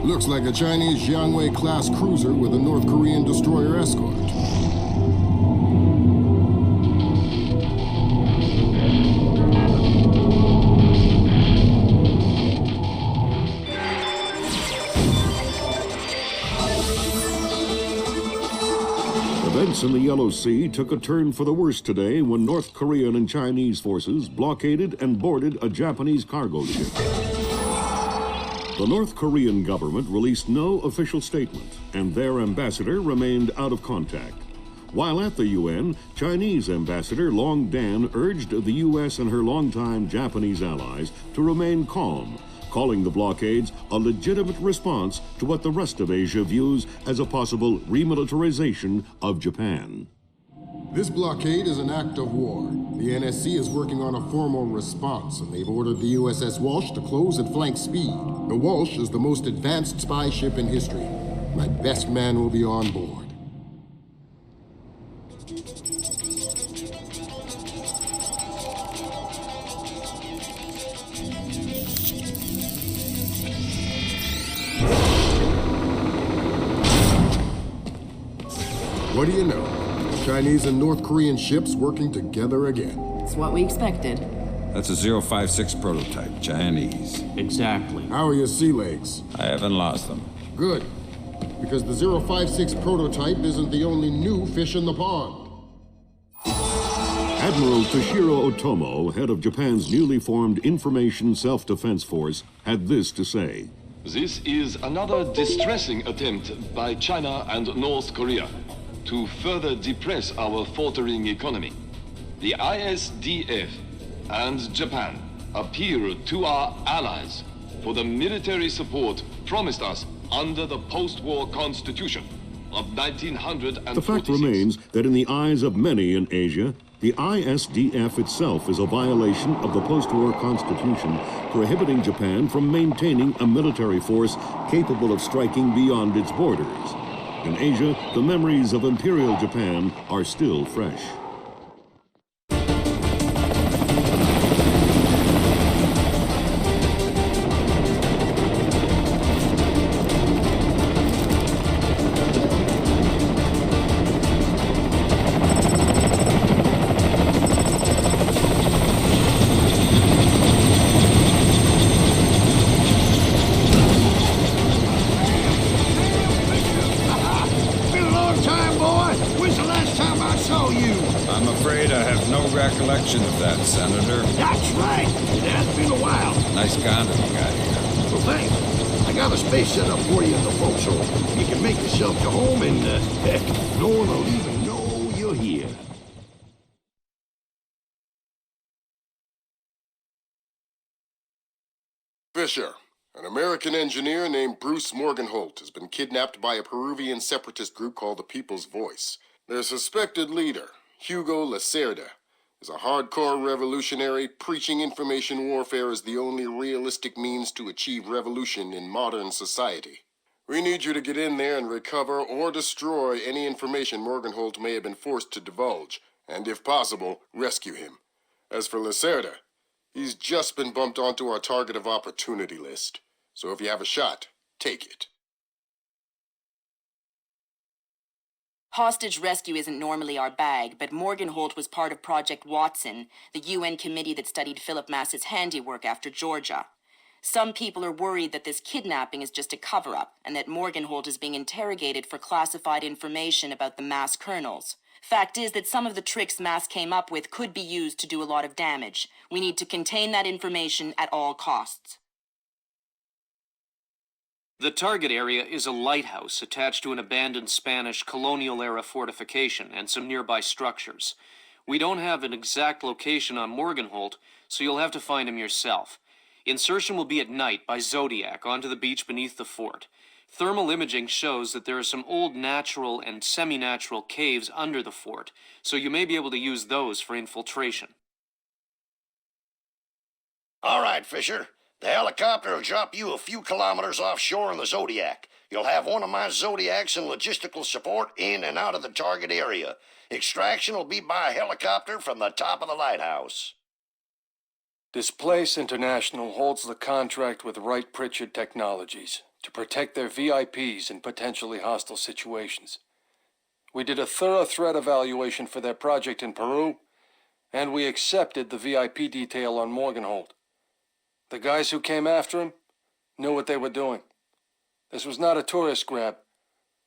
Looks like a Chinese Jiangwei-class cruiser with a North Korean destroyer escort. Events in the Yellow Sea took a turn for the worse today when North Korean and Chinese forces blockaded and boarded a Japanese cargo ship. The North Korean government released no official statement, and their ambassador remained out of contact. While at the UN, Chinese Ambassador Long Dan urged the U.S. and her longtime Japanese allies to remain calm, calling the blockades a legitimate response to what the rest of Asia views as a possible remilitarization of Japan. This blockade is an act of war. The NSC is working on a formal response, and they've ordered the USS Walsh to close at flank speed. The Walsh is the most advanced spy ship in history. My best man will be on board. What do you know? Chinese and North Korean ships working together again. It's what we expected. That's a 056 prototype, Chinese. Exactly. How are your sea legs? I haven't lost them. Good. Because the 056 prototype isn't the only new fish in the pond. Admiral Toshiro Otomo, head of Japan's newly formed Information Self-Defense Force, had this to say. This is another distressing attempt by China and North Korea to further depress our faltering economy. The ISDF and Japan appeal to our allies for the military support promised us under the post-war constitution of 1946. The fact remains that in the eyes of many in Asia, the ISDF itself is a violation of the post-war constitution, prohibiting Japan from maintaining a military force capable of striking beyond its borders. In Asia, the memories of Imperial Japan are still fresh. Recollection of that, Senator. That's right. It has been a while. Nice condo you got here. Well, thanks. I got a space set up for you in the forecastle. You can make yourself to home and, heck, no one will even know you're here. Fisher, an American engineer named Bruce Morgenholt has been kidnapped by a Peruvian separatist group called the People's Voice. Their suspected leader, Hugo Lacerda, is a hardcore revolutionary preaching information warfare as the only realistic means to achieve revolution in modern society. We need you to get in there and recover or destroy any information Morgenholt may have been forced to divulge, and if possible, rescue him. As for Lacerda, he's just been bumped onto our target of opportunity list. So if you have a shot, take it. Hostage rescue isn't normally our bag, but Morgenholt was part of Project Watson, the UN committee that studied Philip Mass's handiwork after Georgia. Some people are worried that this kidnapping is just a cover-up, and that Morgenholt is being interrogated for classified information about the Mass kernels. Fact is that some of the tricks Mass came up with could be used to do a lot of damage. We need to contain that information at all costs. The target area is a lighthouse attached to an abandoned Spanish colonial-era fortification and some nearby structures. We don't have an exact location on Morgenholt, so you'll have to find him yourself. Insertion will be at night by Zodiac onto the beach beneath the fort. Thermal imaging shows that there are some old natural and semi-natural caves under the fort, so you may be able to use those for infiltration. All right, Fisher. The helicopter will drop you a few kilometers offshore in the Zodiac. You'll have one of my Zodiacs and logistical support in and out of the target area. Extraction will be by helicopter from the top of the lighthouse. Displace International holds the contract with Wright Pritchard Technologies to protect their VIPs in potentially hostile situations. We did a thorough threat evaluation for their project in Peru, and we accepted the VIP detail on Morgenholt. The guys who came after him knew what they were doing. This was not a tourist grab.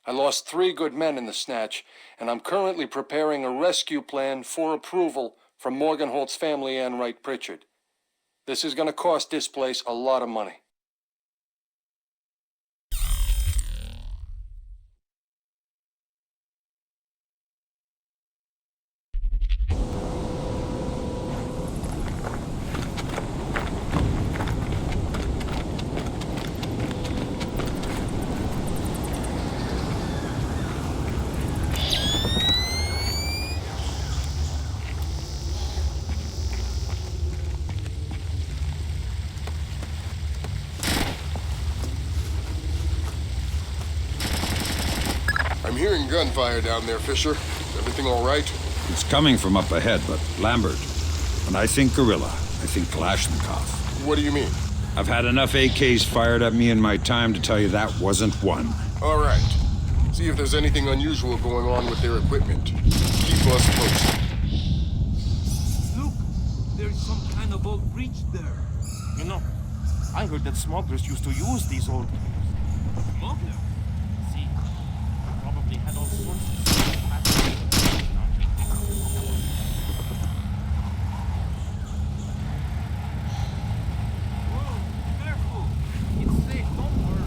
I lost 3 good men in the snatch, and I'm currently preparing a rescue plan for approval from Morgenholt's family and Wright Pritchard. This is going to cost Displace a lot of money. I'm hearing gunfire down there, Fisher. Is everything all right? It's coming from up ahead, but Lambert, when I think guerrilla, I think Kalashnikov. What do you mean? I've had enough AKs fired at me in my time to tell you that wasn't one. All right. See if there's anything unusual going on with their equipment. Keep us posted. Look, there's some kind of old breach there. You know, I heard that smugglers used to use these old... Smuggler? See, probably had all sorts of... Whoa, careful! It's safe, don't worry.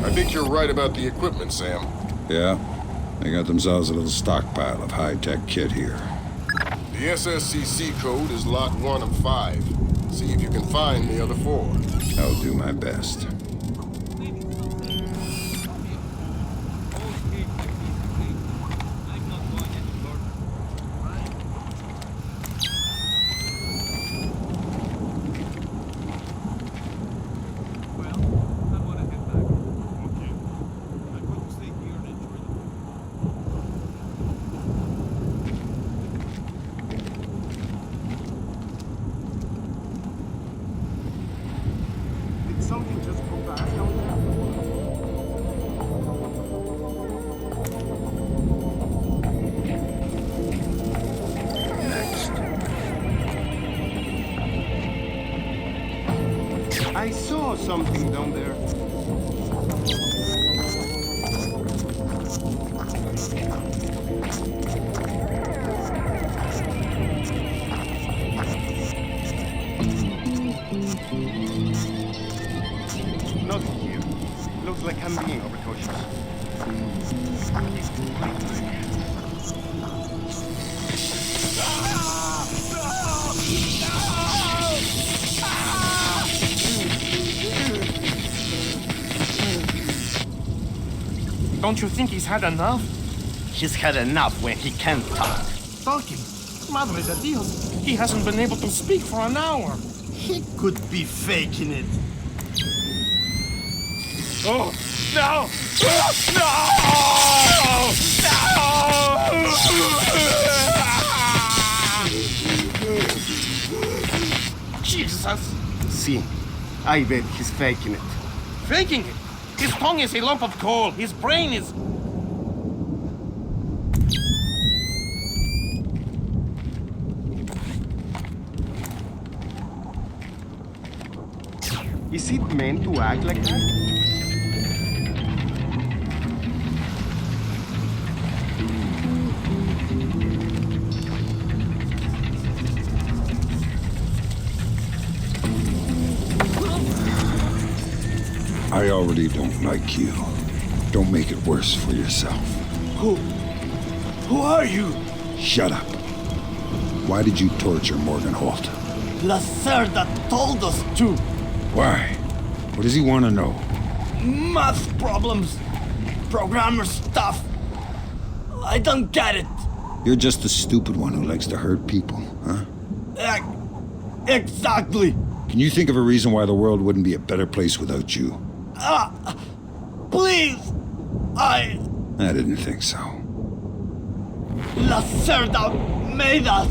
I think you're right about the equipment, Sam. Yeah? They got themselves a little stockpile of high-tech kit here. The SSCC code is lot 1 of 5. See if you can find the other 4. I'll do my best. Something just go back down there. Next. I saw something down there. Not here. Looks like I'm being overcautious. Don't you think he's had enough? He's had enough when he can't talk. Talking? Madre de Dios, he hasn't been able to speak for an hour. He could be faking it. Oh, no! Oh, no! Jesus! See, I bet he's faking it. Faking it! His tongue is a lump of coal. His brain is... Is it meant to act like that? I already don't like you. Don't make it worse for yourself. Who are you? Shut up. Why did you torture Morgan Holt? Lacerda told us to. Why? What does he want to know? Math problems. Programmer stuff. I don't get it. You're just the stupid one who likes to hurt people, huh? Exactly. Can you think of a reason why the world wouldn't be a better place without you? Please. I didn't think so. Lacerda made us.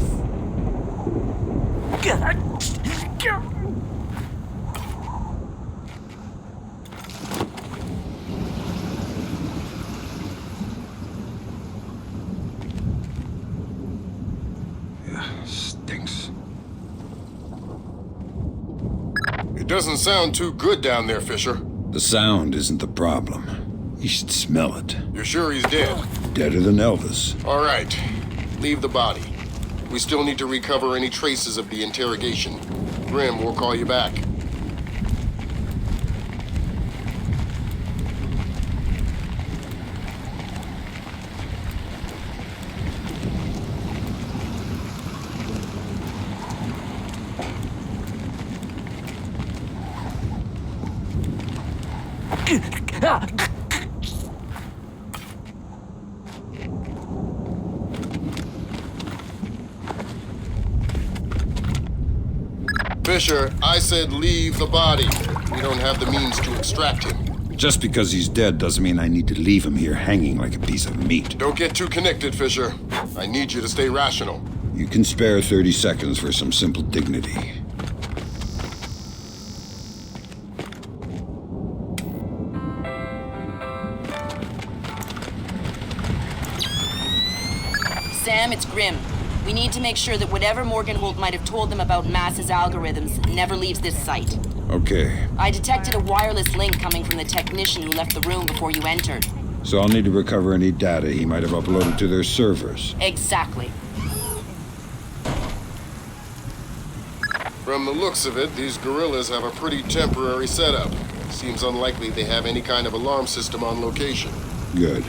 Stinks. It doesn't sound too good down there, Fisher. The sound isn't the problem. You should smell it. You're sure he's dead? Deader than Elvis. All right. Leave the body. We still need to recover any traces of the interrogation. Grim, we'll call you back. Fisher, I said leave the body. We don't have the means to extract him. Just because he's dead doesn't mean I need to leave him here hanging like a piece of meat. Don't get too connected, Fisher. I need you to stay rational. You can spare 30 seconds for some simple dignity. Sam, it's Grim. We need to make sure that whatever Morgan Holt might have told them about Mass's algorithms never leaves this site. Okay. I detected a wireless link coming from the technician who left the room before you entered. So I'll need to recover any data he might have uploaded to their servers. Exactly. From the looks of it, these guerrillas have a pretty temporary setup. Seems unlikely they have any kind of alarm system on location. Good.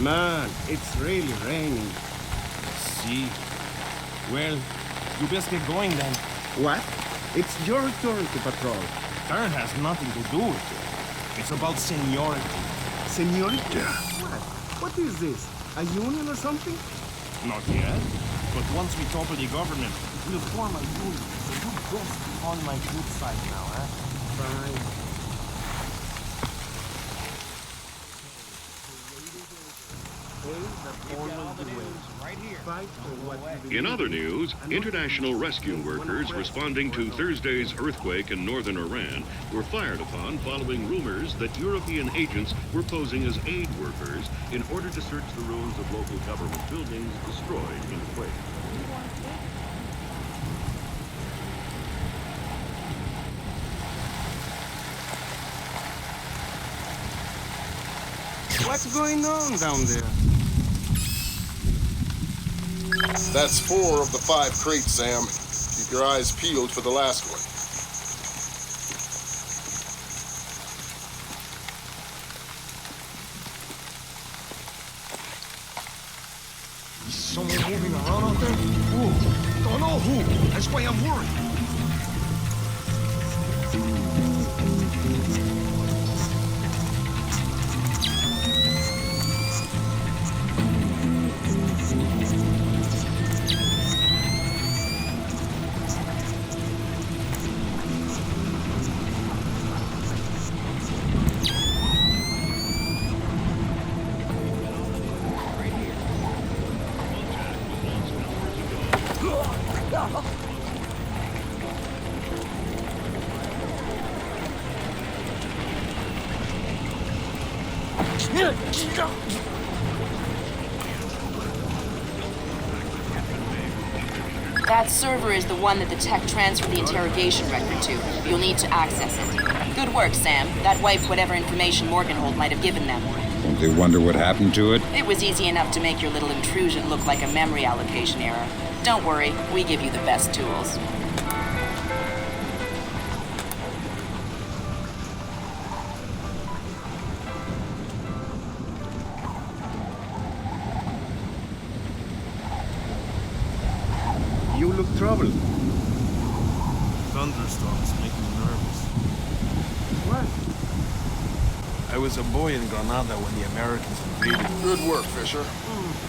Man, it's really raining. See? Well, you best get going then. What? It's your turn to patrol. Turn has nothing to do with it. It's about seniority. Seniority? What is this? A union or something? Not yet. But once we topple the government, we'll form a union. So you best be on my good side now, huh? Fine. In other news, international rescue workers responding to Thursday's earthquake in northern Iran were fired upon following rumors that European agents were posing as aid workers in order to search the ruins of local government buildings destroyed in the quake. What's going on down there? That's 4 of the 5 crates, Sam. Keep your eyes peeled for the last one. Is someone moving around out there? Who? Don't know who. That's why I'm worried. That server is the one that the tech transferred the interrogation record to. You'll need to access it. Good work, Sam. That wiped whatever information Morgenhold might have given them. Won't they wonder what happened to it? It was easy enough to make your little intrusion look like a memory allocation error. Don't worry, we give you the best tools. You look troubled. Thunderstorms make me nervous. What? I was a boy in Granada when the Americans invaded. Good work, Fisher.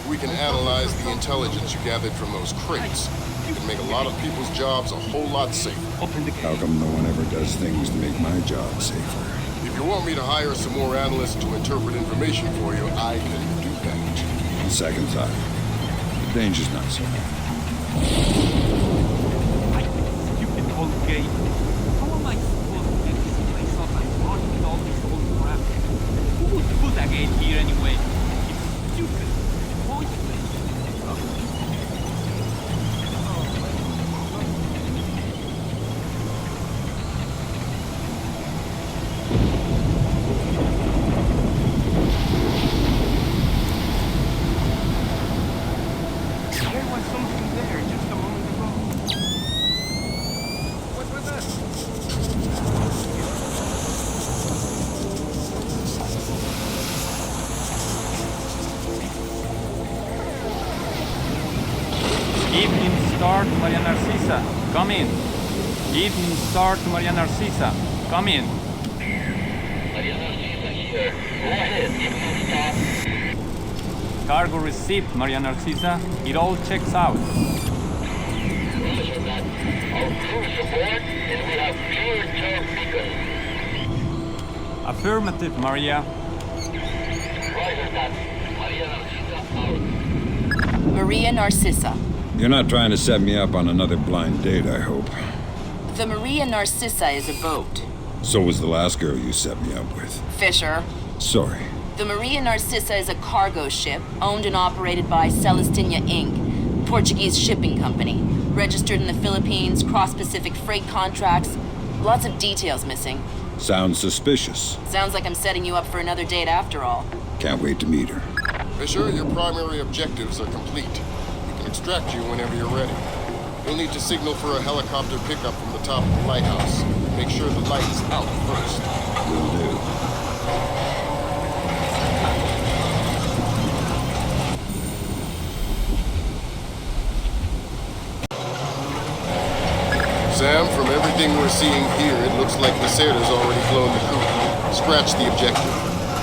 We can analyze the intelligence you gathered from those crates. You can make a lot of people's jobs a whole lot safer. Open the How come no one ever does things to make my job safer? If you want me to hire some more analysts to interpret information for you, I can do that. On second thought, the danger's not so bad. Stupid old gate. How am I supposed to get this place up and running with all this old crap? Who would put a gate here anyway? It's stupid. Pointless. There was something there just a moment ago. What was that? Evening Star to Maria Narcisa. Come in. Evening Star to Maria Narcisa. Come in. Maria Narcisa here. Go ahead, Evening Star. Cargo received, Maria Narcisa. It all checks out. Roger that. Our crew's aboard, and we have clear turn beacon. Affirmative, Maria. Roger that. Maria Narcisa out. Maria Narcissa. You're not trying to set me up on another blind date, I hope. The Maria Narcissa is a boat. So was the last girl you set me up with. Fisher. Sorry. The Maria Narcissa is a cargo ship owned and operated by Celestina Inc., Portuguese shipping company. Registered in the Philippines, cross-Pacific freight contracts. Lots of details missing. Sounds suspicious. Sounds like I'm setting you up for another date after all. Can't wait to meet her. Fisher, your primary objectives are complete. We can extract you whenever you're ready. You'll need to signal for a helicopter pickup from the top of the lighthouse. Make sure the light is out first. Will do. Sam, from everything we're seeing here, it looks like Lacerda's already flown the coop. Scratch the objective.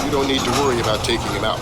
You don't need to worry about taking him out.